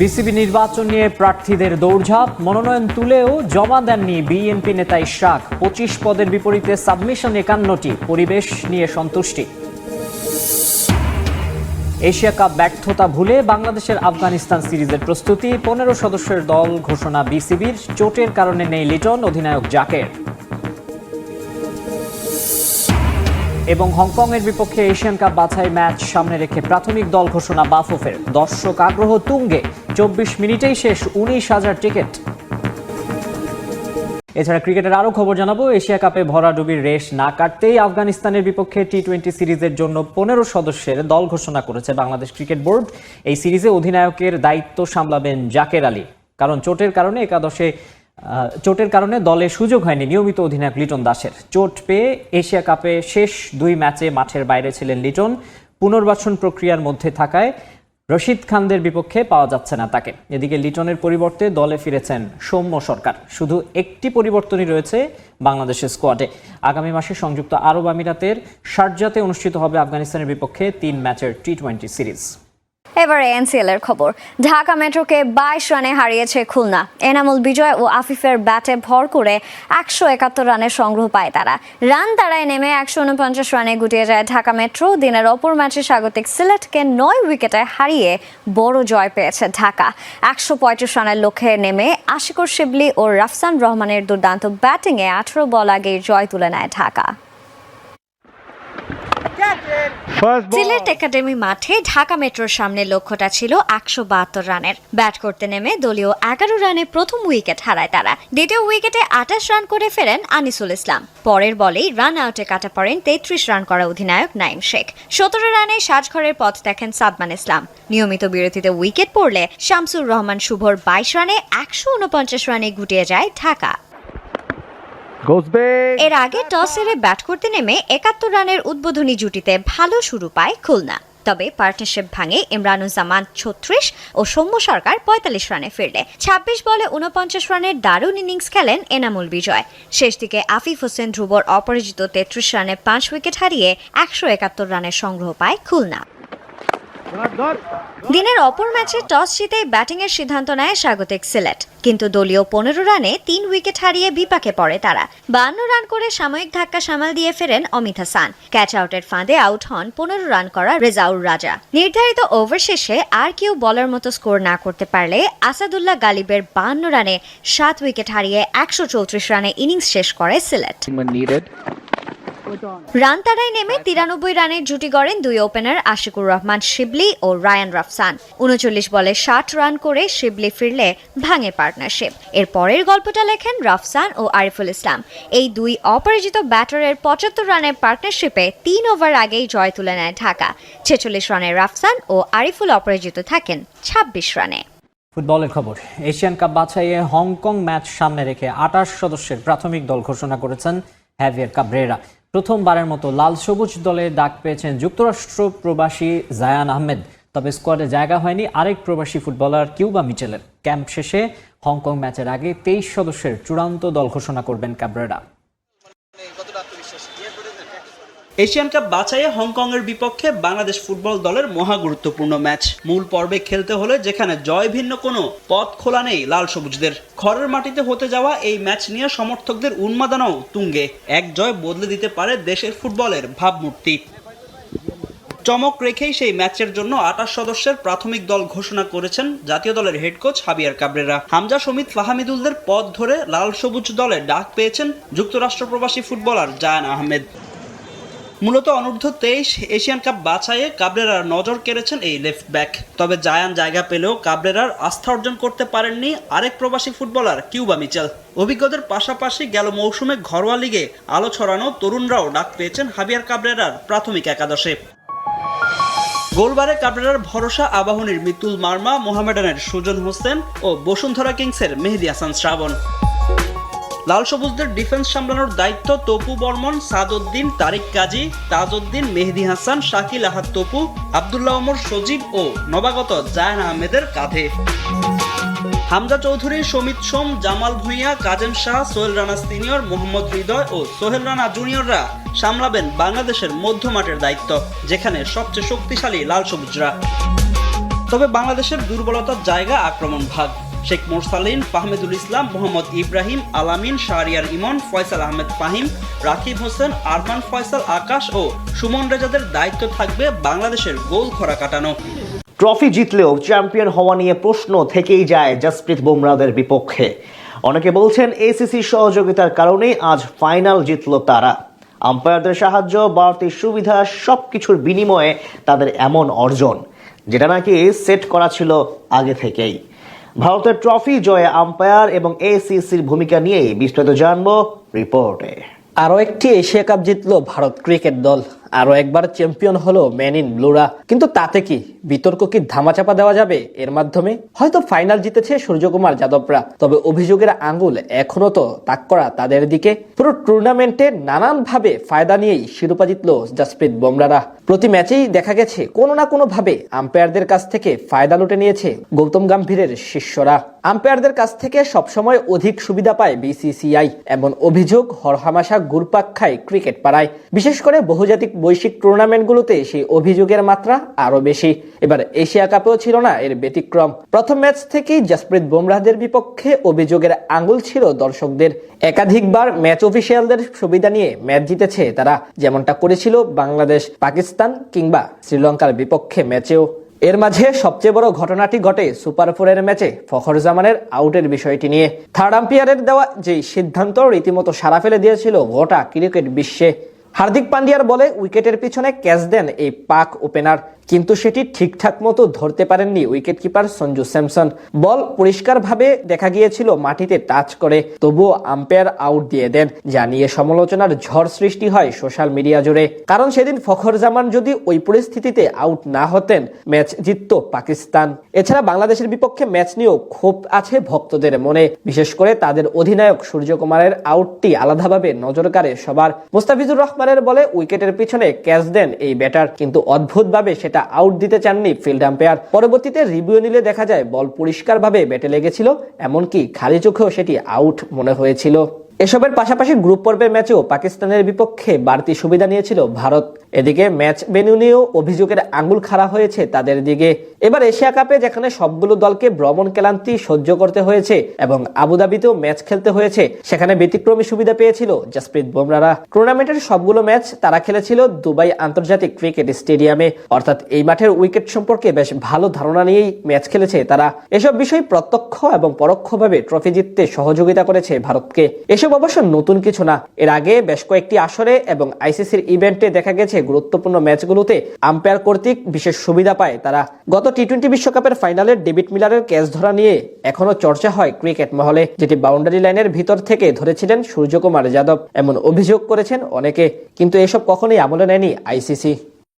BCB নির্বাচন নিয়ে প্রার্থীদের দৌড়ঝাঁপ, মনোনয়ন তুলেও জমা দেননি বিএনপি নেতা ইশরাক। 25 পদের বিপরীতে সাবমিশন 51টি, পরিবেশ নিয়ে সন্তুষ্টি। এশিয়া কাপ ব্যর্থতা ভুলে বাংলাদেশের আফগানিস্তান সিরিজের প্রস্তুতি। 15 সদস্যের দল ঘোষণা বিসিবির, চোটের কারণে নেই লিটন, অধিনায়ক জাকের। এবং হংকংয়ের বিপক্ষে এশিয়ান কাপ বাছাই ম্যাচ সামনে রেখে প্রাথমিক দল ঘোষণা বাফুফের। দর্শক আগ্রহ তুঙ্গে, 24 মিনিটেই শেষ 19,000 টিকিট। এছাড়া ক্রিকেটের আরও খবর জানাবো। এশিয়া কাপে ভরাডুবির রেশ না কাটতেই আফগানিস্তানের বিপক্ষে টি-20 সিরিজের জন্য 15 সদস্যের দল ঘোষণা করেছে বাংলাদেশ ক্রিকেট বোর্ড। এই সিরিজে অধিনায়কের দায়িত্ব সামলাবেন জাকের আলী, কারণ চোটের কারণে দলে সুযোগ হয়নি নিয়মিত অধিনায়ক লিটন দাসের। চোট পেয়ে এশিয়া কাপে শেষ 2 ম্যাচে মাঠের বাইরে ছিলেন লিটন। পুনর্বাসন প্রক্রিয়ার মধ্যে থাকায় রশিদ খানদের বিপক্ষে পাওয়া যাচ্ছে না তাকে। এদিকে লিটনের পরিবর্তে দলে ফিরেছেন সৌম্য সরকার। শুধু একটি পরিবর্তনই রয়েছে বাংলাদেশের স্কোয়াডে। আগামী মাসে সংযুক্ত আরব আমিরাতের শারজাতে অনুষ্ঠিত হবে আফগানিস্তানের বিপক্ষে 3 ম্যাচের টি-20 সিরিজ। এবারে এনসিএল এর খবর। ঢাকা মেট্রোকে 22 রানে হারিয়েছে খুলনা। এনামুল বিজয় ও আফিফের ব্যাটে ভর করে 171 রানের সংগ্রহ পায় তারা। রান তাড়ায় নেমে 149 রানে গুটিয়ে যায় ঢাকা মেট্রো। দিনের অপর ম্যাচে স্বাগতিক সিলেটকে 9 উইকেটে হারিয়ে বড় জয় পেয়েছে ঢাকা। 135 রানের লক্ষ্যে নেমে আশিকুর শিবলি ও রাফসান রহমানের দুর্দান্ত ব্যাটিংয়ে 18 বল আগেই জয় তুলে নেয় ঢাকা। সিলেট একাডেমি মাঠে ঢাকা মেট্রোর সামনে লক্ষ্যটা ছিল 172 রানের। ব্যাট করতে নেমে দলীয় 11 রানে প্রথম উইকেট হারায় তারা। দ্বিতীয় উইকেটে 28 রান করে ফেরেন আনিসুল ইসলাম। পরের বলেই রান আউটে কাটা পড়েন 33 রান করা অধিনায়ক নাইম শেখ। 17 রানে সাজঘরের পথ দেখেন সাদমান ইসলাম। নিয়মিত বিরতিতে উইকেট পড়লে শামসুর রহমান শুভর 22 রানে 149 রানে গুটিয়ে যায় ঢাকা। এর আগে টস হেরে ব্যাট করতে নেমে 71 রানের উদ্বোধনী জুটিতে ভালো শুরু পায় খুলনা। তবে পার্টনারশিপ ভাঙে ইমরানুজ্জামান 36 ও সৌম্য সরকার 45 রানে ফিরলে 26 বলে 49 রানের দারুণ ইনিংস খেলেন এনামুল বিজয়। শেষ দিকে আফিফ হোসেন ধ্রুবর অপরাজিত 33 রানে 5 উইকেট হারিয়ে 171 রানের সংগ্রহ পায় খুলনা। দিনের অপর ম্যাচে টস জিতেই ব্যাটিংয়ের সিদ্ধান্ত নেয় স্বাগতিক সিলেট, কিন্তু দলীয় 15 রানে 3 উইকেট হারিয়ে বিপাকে পড়ে তারা। 52 রান করে সাময়িক ধাক্কা সামাল দিয়ে ফেরেন অমিত হাসান। ক্যাচ আউটের ফাঁদে আউট হন 15 রান করা রেজাউর রাজা। নির্ধারিত ওভার শেষে আর কেউ বলার মতো স্কোর না করতে পারলে আসাদুল্লাহ গালিবের 52 রানে 7 উইকেট হারিয়ে 134 রানে ইনিংস শেষ করে সিলেট। রান তাড়ায় নেমে 93 রানের জুটি গড়েন 2 ওপেনার আশিকুর রহমান শিবলি ও রায়ান রাফসান। 39 বলে 60 রান করে শিবলি ফিরলে ভাঙে পার্টনারশিপ। এর পরের গল্পটা লেখেন রাফসান ও আরিফুল ইসলাম। এই 2 অপরাজিত ব্যাটারের 75 রানের পার্টনারশিপে 3 ওভার আগেই জয় তুলে নেয় ঢাকা। 46 রানে রাফসান ও আরিফুল অপরাজিত থাকেন 26 রানে। ফুটবলের খবর। এশিয়ান কাপ বাছাইয়ে হংকং ম্যাচ সামনে রেখে 28 সদস্যের প্রাথমিক দল ঘোষণা করেছেন হ্যাভিয়ার কাব্রেরা। প্রথমবারের মতো লাল সবুজ দলে ডাক পেয়েছেন যুক্তরাষ্ট্র প্রবাসী জায়ান আহমেদ। তবে স্কোয়াডে জায়গা হয়নি আরেক প্রবাসী ফুটবলার কিউবা মিচেলের। ক্যাম্প শেষে হংকং ম্যাচের আগে 23 সদস্যের চূড়ান্ত দল ঘোষণা করবেন কাব্রেরা। এশিয়ান কাপ বাছাইয়ে হংকংয়ের বিপক্ষে বাংলাদেশ ফুটবল দলের মহা গুরুত্বপূর্ণ ম্যাচ। মূল পর্বে খেলতে হলে যেখানে জয় ভিন্ন কোনো পথ খোলা নেই লাল সবুজদের। ঘরের মাটিতে হতে যাওয়া এই ম্যাচ নিয়ে সমর্থকদের উন্মাদনাও তুঙ্গে। এক জয় বদলে দিতে পারে দেশের ফুটবলের ভাবমূর্তি। চমক রেখেই সেই ম্যাচের জন্য 28 সদস্যের প্রাথমিক দল ঘোষণা করেছেন জাতীয় দলের head coach Javier Cabrera. Hamza Shamit ফাহামিদুলদের পথ ধরে লাল সবুজ দলে ডাক পেয়েছেন যুক্তরাষ্ট্র প্রবাসী ফুটবলার জায়ান আহমেদ। মূলত অনূর্ধ্ব 23 এশিয়ান কাপ বাছাইয়ে কাবরেরার নজর কেড়েছেন এই লেফট ব্যাক। তবে জায়ান জায়গা পেলেও কাবরেরার আস্থা অর্জন করতে পারেননি আরেক প্রবাসী ফুটবলার কিউবা মিচেল। অভিজ্ঞদের পাশাপাশি গেল মৌসুমে ঘরোয়া লিগে আলো ছড়ানো তরুণরাও ডাক পেয়েছেন হাবিয়ার কাবরেরার প্রাথমিক একাদশে। গোলবারে কাবরেরার ভরসা আবাহনীর মিতুল মার্মা, মোহামেডানের সুজন হোসেন ও বসুন্ধরা কিংসের মেহেদী হাসান শ্রাবণ। লাল সবুজদের ডিফেন্স সামলানোর দায়িত্ব তপু বর্মন, সাদউদ্দিন, তারিক কাজী, তাজউদ্দিন, মেহেদী হাসান, শাকিল আহাদ তপু, আব্দুল্লাহ ওমর সজীব ও নবাগত জায়ান আহমেদের কাঁধে। হামজা চৌধুরী, সমিত সোম, জামাল ভুঁইয়া, কাজেম শাহ, সোহেল রানা সিনিয়র, মোহাম্মদ হৃদয় ও সোহেল রানা জুনিয়ররা সামলাবেন বাংলাদেশের মধ্যমাঠের দায়িত্ব, যেখানে সবচেয়ে শক্তিশালী লাল সবুজরা। তবে বাংলাদেশের দুর্বলতার জায়গা আক্রমণ ভাগ। শেখ মোরসালিন, ফাহমিদুল ইসলাম, মোহাম্মদ ইব্রাহিম, আলামিন, শাহরিয়ার ইমন, ফয়সাল আহমেদ ফাহিম, রাকিব হোসেন, আরমান ফয়সাল আকাশ ও সুমন রেজাদের দায়িত্ব থাকবে বাংলাদেশের গোল খরা কাটানো। ট্রফি জিতলেও চ্যাম্পিয়ন হওয়া নিয়ে প্রশ্ন থেকেই যায় জাসপ্রীত বুমরাহদের বিপক্ষে। অনেকে বলছেন এসিসি সহযোগিতার কারণেই আজ ফাইনাল জিতল তারা। আম্পায়ারদের সাহায্য, বাড়তি সুবিধা, সবকিছুর বিনিময়ে তাদের এমন অর্জন, যেটা নাকি সেট করা ছিল আগে থেকেই। ভারতের ট্রফি জয়ে আম্পায়ার এবং এসিসির ভূমিকা নিয়েই বিস্তারিত জানবো রিপোর্টে। আরও একটি এশিয়া কাপ জিতলো ভারত ক্রিকেট দল, আরও একবার চ্যাম্পিয়ন হলো ম্যান ইন ব্লুরা। কিন্তু তাতে কি বিতর্ক কি ধামাচাপা দেওয়া যাবে এর মাধ্যমে? হয়তো ফাইনাল জিতেছে সূর্যকুমার যাদবরা, তবে অভিযোগের আঙ্গুল এখনো তো তাক করা তাদের দিকে। পুরো টুর্নামেন্টে নানান ভাবে ফায়দা নিয়েই শিরোপা জিতলো জাসপ্রীত বুমরাহরা। প্রতি ম্যাচেই দেখা গেছে কোনো না কোনো ভাবে আম্পায়ারদের কাছ থেকে ফায়দা লুটে নিয়েছে গৌতম গম্ভীরের শিষ্যরা। আম্পায়ারদের কাছ থেকে সবসময় অধিক সুবিধা পায় বিসিসিআই, এমন অভিযোগ হরহামেশা ঘুরপাক খায় ক্রিকেট পাড়ায়। বিশেষ করে বহুজাতিক বৈশ্বিক টুর্নামেন্টগুলোতে সেই অভিযোগের মাত্রা আরো বেশি। এবার এশিয়া কাপেও ছিল না এর ব্যতিক্রম। প্রথম ম্যাচ থেকেই জাসপ্রীত বুমরাহদের বিপক্ষে অভিযোগের আঙুল ছিল দর্শকদের। একাধিকবার ম্যাচ অফিসিয়ালদের সুবিধা নিয়ে ম্যাচ জিতেছে তারা, যেমনটা করেছিল বাংলাদেশ, পাকিস্তান কিংবা শ্রীলঙ্কার বিপক্ষে ম্যাচেও। এর মাঝে সবচেয়ে বড় ঘটনাটি ঘটে সুপার 4-এর ম্যাচে ফখর জামানের আউটের বিষয়টি নিয়ে। থার্ড আম্পায়ারের দেওয়া যেই সিদ্ধান্ত রীতিমতো সাড়া ফেলে দিয়েছিল গোটা ক্রিকেট বিশ্বে। হার্দিক পান্ডিয়ার বলে উইকেটের পিছনে ক্যাচ দেন এই পাক ওপেনার, কিন্তু সেটি ঠিকঠাক মতো ধরতে পারেননি উইকেট কিপার সঞ্জু স্যামসন। বল পরিষ্কারভাবে দেখা গিয়েছিল মাটিতে টাচ করে, তবুও আম্পায়ার আউট দিয়ে দেন, যা নিয়ে সমালোচনার ঝড় সৃষ্টি হয় সোশ্যাল মিডিয়া জুড়ে। কারণ সেদিন ফখর জামান যদি ওই পরিস্থিতিতে আউট না হতেন, ম্যাচ জিতত পাকিস্তান। এছাড়া বাংলাদেশের বিপক্ষে ম্যাচ নিয়েও ক্ষোভ আছে ভক্তদের মনে, বিশেষ করে তাদের অধিনায়ক সূর্যকুমারের আউটটি আলাদাভাবে নজর কাড়ে সবার। মুস্তাফিজুর রহমানের বলে উইকেটের পিছনে ক্যাচ দেন এই ব্যাটার, কিন্তু অদ্ভুতভাবে সেটা আউট দিতে চাননি ফিল্ড আম্পায়ার। পরবর্তীতে রিভিউ নিলে দেখা যায় বল পরিষ্কারভাবে ব্যাটে লেগেছিল, এমনকি খালি চোখেও সেটি আউট মনে হয়েছিল। এসবের পাশাপাশি গ্রুপ পর্বের ম্যাচেও পাকিস্তানের বিপক্ষে বাড়তি সুবিধা নিয়েছিল ভারত। এদিকে ম্যাচ ভেন্যু নিয়েও অভিযোগের আঙুল খাড়া হয়েছে তাদের দিকে। এবার এশিয়া কাপে যেখানে সবগুলো দলকে ভ্রমণ ক্লান্তি সহ্য করতে হয়েছে এবং আবুধাবিতেও ম্যাচ খেলতে হয়েছে, সেখানে ব্যতিক্রমী সুবিধা পেয়েছিল জাসপ্রীত বুমরাহরা। টুর্নামেন্টের সবগুলো ম্যাচ তারা খেলেছিল দুবাই আন্তর্জাতিক ক্রিকেট স্টেডিয়ামে, অর্থাৎ এই মাঠের উইকেট সম্পর্কে বেশ ভালো ধারণা নিয়েই ম্যাচ খেলেছে তারা। এসব বিষয় প্রত্যক্ষ এবং পরোক্ষভাবে ট্রফি জিততে সহযোগিতা করেছে ভারতকে। এসব অবশ্য নতুন কিছু না, এর আগে বেশ কয়েকটি আসরে এবং আইসিসির ইভেন্টে দেখা গেছে গুরুত্বপূর্ণ ম্যাচগুলোতে আম্পায়ার কর্তৃক বিশেষ সুবিধা পায় তারা। গত টি-20 বিশ্বকাপের ফাইনালে ডেভিড মিলারের ক্যাচ ধরা নিয়ে এখনো চর্চা হয় ক্রিকেট মহলে, যেটি বাউন্ডারি লাইনের ভিতর থেকে ধরেছিলেন সূর্যকুমার যাদব, এমন অভিযোগ করেছেন অনেকে। কিন্তু এসব কখনোই আমলে নেয়নি আইসিসি।